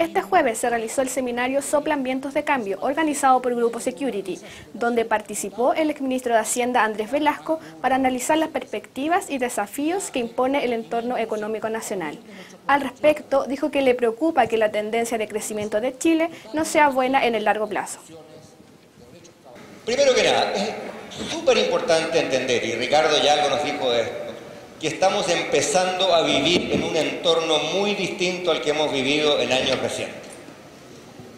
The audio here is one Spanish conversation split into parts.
Este jueves se realizó el seminario Soplan Vientos de Cambio, organizado por Grupo Security, donde participó el exministro de Hacienda Andrés Velasco para analizar las perspectivas y desafíos que impone el entorno económico nacional. Al respecto, dijo que le preocupa que la tendencia de crecimiento de Chile no sea buena en el largo plazo. Primero que nada, es súper importante entender, y Ricardo ya algo nos dijo de esto, que estamos empezando a vivir en un entorno muy distinto al que hemos vivido en años recientes.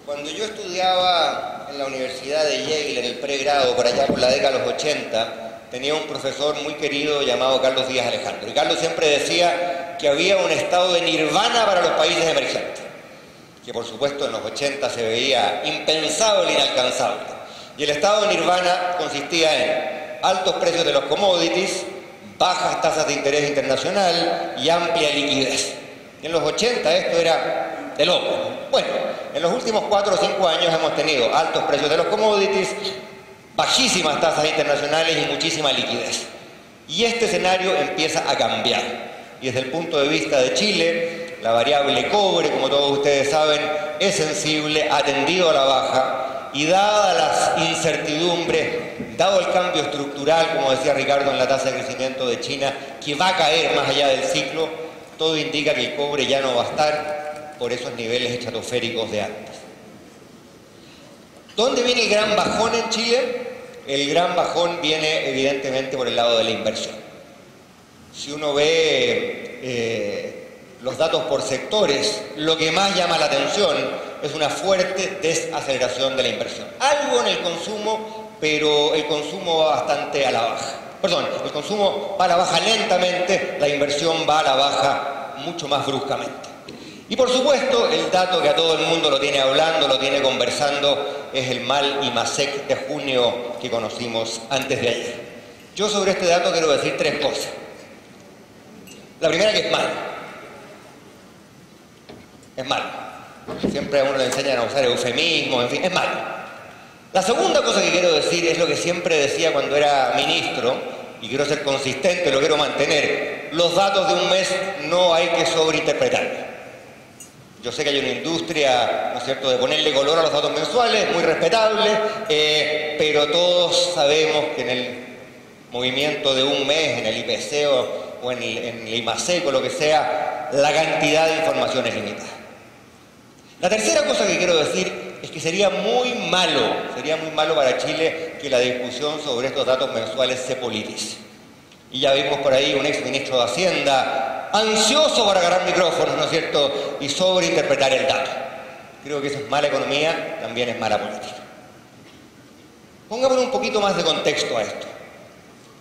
Cuando yo estudiaba en la Universidad de Yale, en el pregrado, por allá por la década de los 80, tenía un profesor muy querido llamado Carlos Díaz Alejandro. Y Carlos siempre decía que había un estado de nirvana para los países emergentes, que por supuesto en los 80 se veía impensable, inalcanzable. Y el estado de nirvana consistía en altos precios de los commodities, bajas tasas de interés internacional y amplia liquidez. En los 80 esto era de loco. Bueno, en los últimos 4 o 5 años hemos tenido altos precios de los commodities, bajísimas tasas internacionales y muchísima liquidez. Y este escenario empieza a cambiar. Y desde el punto de vista de Chile, la variable cobre, como todos ustedes saben, es sensible, ha tendido a la baja. Y dadas las incertidumbres, dado el cambio estructural, como decía Ricardo, en la tasa de crecimiento de China, que va a caer más allá del ciclo, todo indica que el cobre ya no va a estar por esos niveles estratosféricos de antes. ¿Dónde viene el gran bajón en Chile? El gran bajón viene evidentemente por el lado de la inversión. Si uno ve los datos por sectores, lo que más llama la atención es una fuerte desaceleración de la inversión. Algo en el consumo, pero el consumo va bastante a la baja. Perdón, el consumo va a la baja lentamente, la inversión va a la baja mucho más bruscamente. Y por supuesto, el dato que a todo el mundo lo tiene hablando, lo tiene conversando, es el mal IMASEC de junio que conocimos antes de ayer. Yo sobre este dato quiero decir 3 cosas. La primera, que es malo. Es malo. Siempre a uno le enseñan a usar eufemismos, en fin, es malo. La segunda cosa que quiero decir es lo que siempre decía cuando era ministro, y quiero ser consistente, lo quiero mantener. Los datos de un mes no hay que sobreinterpretar. Yo sé que hay una industria, ¿no es cierto?, de ponerle color a los datos mensuales, muy respetable, pero todos sabemos que en el movimiento de un mes, en el IPC o en el IMASEC o lo que sea, la cantidad de información es limitada. La tercera cosa que quiero decir es que sería muy malo para Chile que la discusión sobre estos datos mensuales se politice. Y ya vimos por ahí un exministro de Hacienda ansioso para agarrar micrófonos, ¿no es cierto?, y sobreinterpretar el dato. Creo que eso es mala economía, también es mala política. Pongámosle un poquito más de contexto a esto.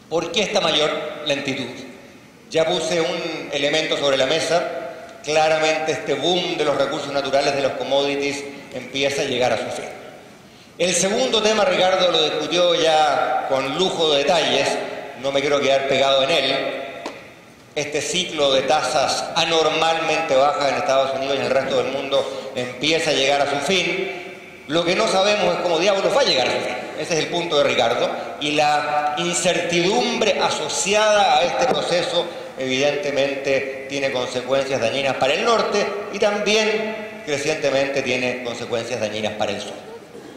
¿Por qué esta mayor lentitud? Ya puse un elemento sobre la mesa. Claramente este boom de los recursos naturales, de los commodities, empieza a llegar a su fin. El segundo tema, Ricardo lo discutió ya con lujo de detalles, no me quiero quedar pegado en él. Este ciclo de tasas anormalmente bajas en Estados Unidos y en el resto del mundo empieza a llegar a su fin. Lo que no sabemos es cómo diablos va a llegar a su fin. Ese es el punto de Ricardo. Y la incertidumbre asociada a este proceso evidentemente tiene consecuencias dañinas para el norte y también crecientemente tiene consecuencias dañinas para el sur.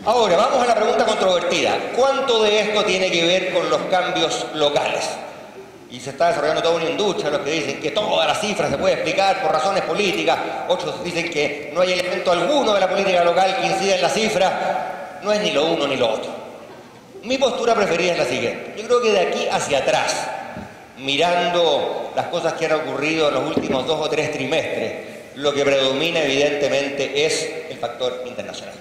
Ahora, vamos a la pregunta controvertida. ¿Cuánto de esto tiene que ver con los cambios locales? Y se está desarrollando toda una industria, los que dicen que toda la cifra se puede explicar por razones políticas, otros dicen que no hay elemento alguno de la política local que incida en la cifra. No es ni lo uno ni lo otro. Mi postura preferida es la siguiente. Yo creo que de aquí hacia atrás, mirando las cosas que han ocurrido en los últimos 2 o 3 trimestres, lo que predomina evidentemente es el factor internacional.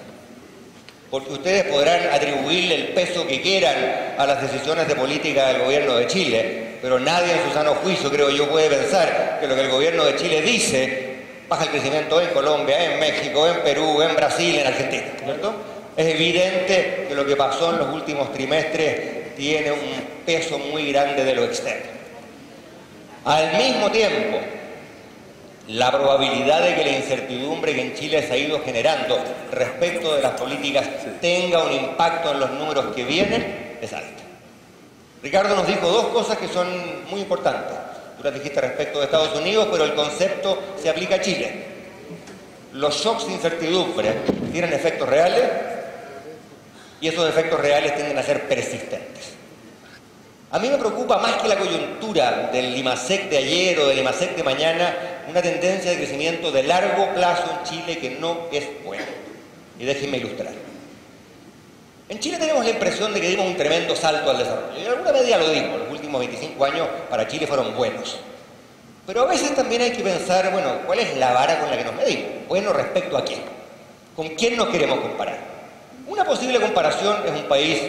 Porque ustedes podrán atribuirle el peso que quieran a las decisiones de política del gobierno de Chile, pero nadie en su sano juicio, creo yo, puede pensar que lo que el gobierno de Chile dice baja el crecimiento en Colombia, en México, en Perú, en Brasil, en Argentina, ¿cierto? Es evidente que lo que pasó en los últimos trimestres tiene un peso muy grande de lo externo. Al mismo tiempo, la probabilidad de que la incertidumbre que en Chile se ha ido generando respecto de las políticas tenga un impacto en los números que vienen es alta. Ricardo nos dijo 2 cosas que son muy importantes. Tú las dijiste respecto de Estados Unidos, pero el concepto se aplica a Chile. los shocks de incertidumbre tienen efectos reales y esos efectos reales tienden a ser persistentes. A mí me preocupa más que la coyuntura del IMASEC de ayer o del IMASEC de mañana, una tendencia de crecimiento de largo plazo en Chile que no es buena. Y déjenme ilustrar. En Chile tenemos la impresión de que dimos un tremendo salto al desarrollo. Y en alguna medida lo dimos. Los últimos 25 años para Chile fueron buenos. Pero a veces también hay que pensar, bueno, ¿cuál es la vara con la que nos medimos? Bueno, ¿respecto a quién? ¿Con quién nos queremos comparar? Una posible comparación es un país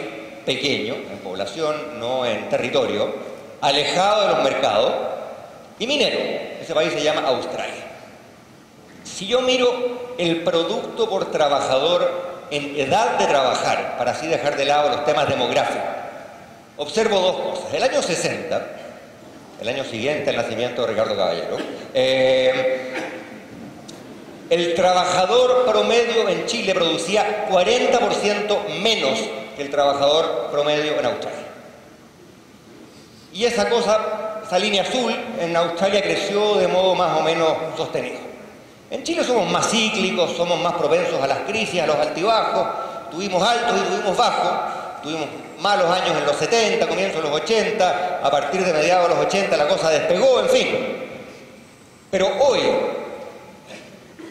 pequeño, en población, no en territorio, alejado de los mercados y minero. Ese país se llama Australia. Si yo miro el producto por trabajador en edad de trabajar, para así dejar de lado los temas demográficos, observo dos cosas. El año 60, el año siguiente al nacimiento de Ricardo Caballero, el trabajador promedio en Chile producía 40% menos que el trabajador promedio en Australia. Y esa línea azul en Australia creció de modo más o menos sostenido. En Chile somos más cíclicos, somos más propensos a las crisis, a los altibajos, tuvimos altos y tuvimos bajos, tuvimos malos años en los 70, comienzos de los 80, a partir de mediados de los 80 la cosa despegó, en fin. Pero hoy,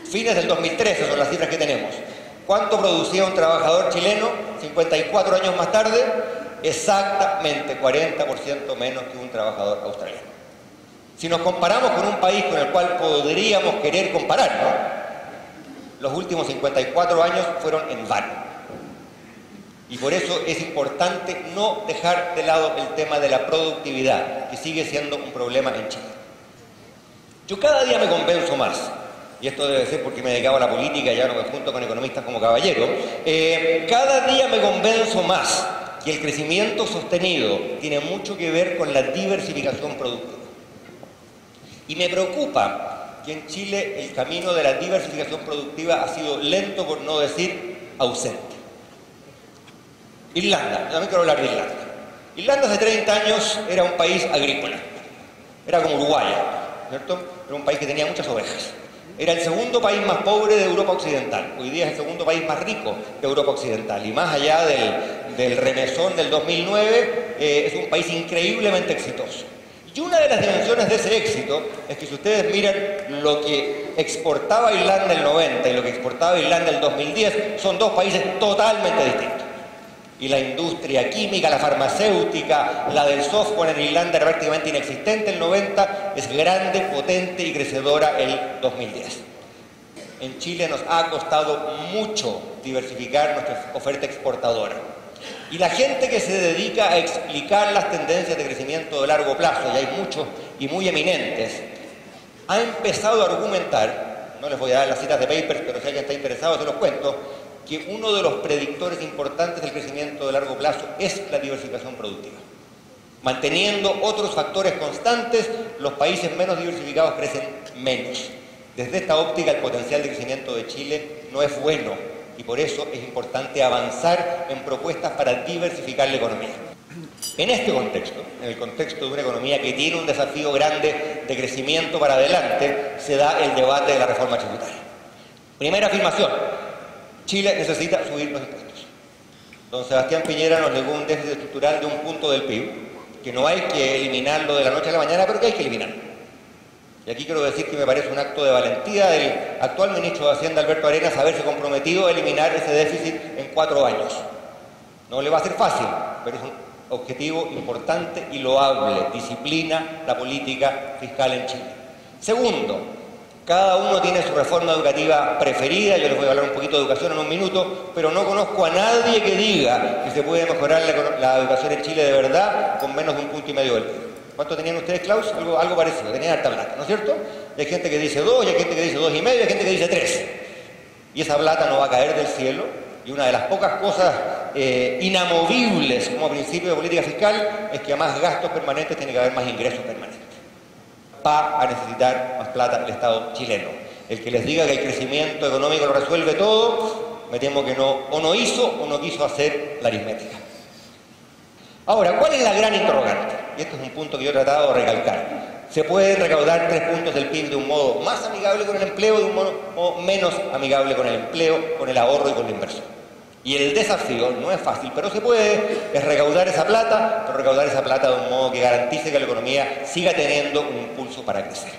fines del 2013 son las cifras que tenemos, ¿cuánto producía un trabajador chileno 54 años más tarde? Exactamente 40% menos que un trabajador australiano. Si nos comparamos con un país con el cual podríamos querer compararnos, los últimos 54 años fueron en vano. Y por eso es importante no dejar de lado el tema de la productividad, que sigue siendo un problema en Chile. Yo cada día me convenzo más, y esto debe ser porque me he dedicado a la política y ya no me junto con economistas como Caballero, cada día me convenzo más que el crecimiento sostenido tiene mucho que ver con la diversificación productiva. Y me preocupa que en Chile el camino de la diversificación productiva ha sido lento, por no decir ausente. Irlanda, también quiero hablar de Irlanda. Irlanda hace 30 años era un país agrícola, era como Uruguay, ¿cierto? Era un país que tenía muchas ovejas. Era el segundo país más pobre de Europa Occidental. Hoy día es el segundo país más rico de Europa Occidental. Y más allá del remesón del 2009, es un país increíblemente exitoso. Y una de las dimensiones de ese éxito es que si ustedes miran lo que exportaba Irlanda en el 90 y lo que exportaba Irlanda en el 2010, son dos países totalmente distintos. Y la industria química, la farmacéutica, la del software en Irlanda era prácticamente inexistente en el 90, es grande, potente y crecedora el 2010. En Chile nos ha costado mucho diversificar nuestra oferta exportadora. Y la gente que se dedica a explicar las tendencias de crecimiento de largo plazo, y hay muchos y muy eminentes, ha empezado a argumentar, no les voy a dar las citas de papers, pero si alguien está interesado se los cuento, que uno de los predictores importantes del crecimiento de largo plazo es la diversificación productiva. Manteniendo otros factores constantes, los países menos diversificados crecen menos. Desde esta óptica, el potencial de crecimiento de Chile no es bueno y por eso es importante avanzar en propuestas para diversificar la economía. En este contexto, en el contexto de una economía que tiene un desafío grande de crecimiento para adelante, se da el debate de la reforma tributaria. Primera afirmación: Chile necesita subir los impuestos. Don Sebastián Piñera nos legó un déficit estructural de 1 punto del PIB, que no hay que eliminarlo de la noche a la mañana, pero que hay que eliminarlo. Y aquí quiero decir que me parece un acto de valentía del actual ministro de Hacienda, Alberto Arenas, haberse comprometido a eliminar ese déficit en 4 años. No le va a ser fácil, pero es un objetivo importante y loable. Disciplina la política fiscal en Chile. Segundo, cada uno tiene su reforma educativa preferida. Yo les voy a hablar un poquito de educación en un minuto, pero no conozco a nadie que diga que se puede mejorar la educación en Chile de verdad con menos de 1,5 puntos del PIB. ¿Cuánto tenían ustedes, Klaus? Algo parecido, tenían harta plata, ¿no es cierto? Y hay gente que dice 2, y hay gente que dice 2,5, y hay gente que dice 3. Y esa plata no va a caer del cielo, y una de las pocas cosas inamovibles como principio de política fiscal es que a más gastos permanentes tiene que haber más ingresos permanentes. Va a necesitar más plata el Estado chileno. El que les diga que el crecimiento económico lo resuelve todo, me temo que no, o no hizo o no quiso hacer la aritmética. Ahora, ¿cuál es la gran interrogante? Y este es un punto que yo he tratado de recalcar. Se puede recaudar 3 puntos del PIB de un modo más amigable con el empleo, de un modo menos amigable con el empleo, con el ahorro y con la inversión. Y el desafío, no es fácil, pero se puede, es recaudar esa plata, pero recaudar esa plata de un modo que garantice que la economía siga teniendo un impulso para crecer.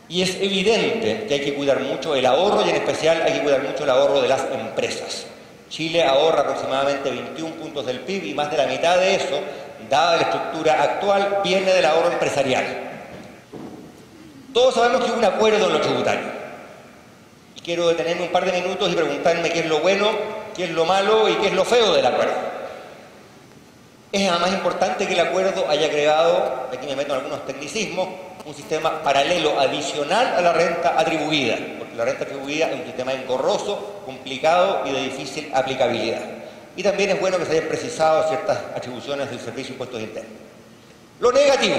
Y es evidente que hay que cuidar mucho el ahorro y en especial hay que cuidar mucho el ahorro de las empresas. Chile ahorra aproximadamente 21 puntos del PIB y más de la mitad de eso, dada la estructura actual, viene del ahorro empresarial. Todos sabemos que hubo un acuerdo en lo tributario. Y quiero detenerme un par de minutos y preguntarme qué es lo bueno, qué es lo malo y qué es lo feo del acuerdo. Es además importante que el acuerdo haya creado, aquí me meto en algunos tecnicismos, un sistema paralelo, adicional a la renta atribuida, porque la renta atribuida es un sistema engorroso, complicado y de difícil aplicabilidad. Y también es bueno que se hayan precisado ciertas atribuciones del Servicio de Impuestos Internos. Lo negativo.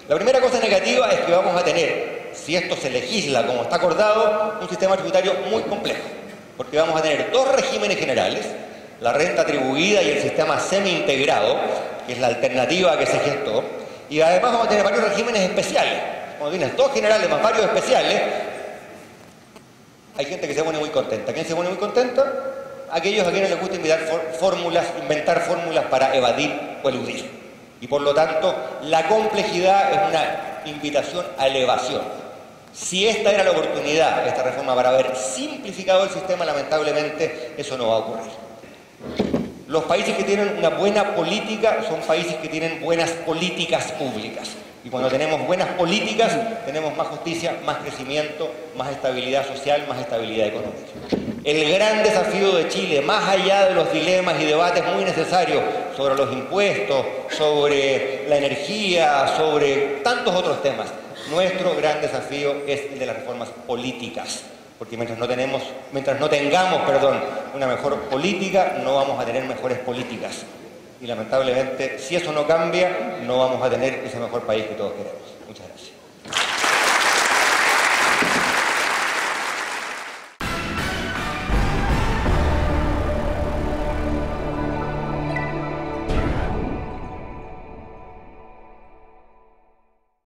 La primera cosa negativa es que vamos a tener, si esto se legisla como está acordado, un sistema tributario muy complejo, porque vamos a tener 2 regímenes generales, la renta atribuida y el sistema semi-integrado, que es la alternativa que se gestó, y además vamos a tener varios regímenes especiales. Cuando tienes 2 generales más varios especiales, hay gente que se pone muy contenta. ¿Quién se pone muy contenta? Aquellos a quienes les gusta inventar fórmulas para evadir o eludir. Y por lo tanto, la complejidad es una invitación a elevación. Si esta era la oportunidad, esta reforma, para haber simplificado el sistema, lamentablemente eso no va a ocurrir. Los países que tienen una buena política son países que tienen buenas políticas públicas. Y cuando tenemos buenas políticas, tenemos más justicia, más crecimiento, más estabilidad social, más estabilidad económica. El gran desafío de Chile, más allá de los dilemas y debates muy necesarios sobre los impuestos, sobre la energía, sobre tantos otros temas, nuestro gran desafío es el de las reformas políticas. Porque mientras no tengamos una mejor política, no vamos a tener mejores políticas. Y lamentablemente, si eso no cambia, no vamos a tener ese mejor país que todos queremos. Muchas gracias.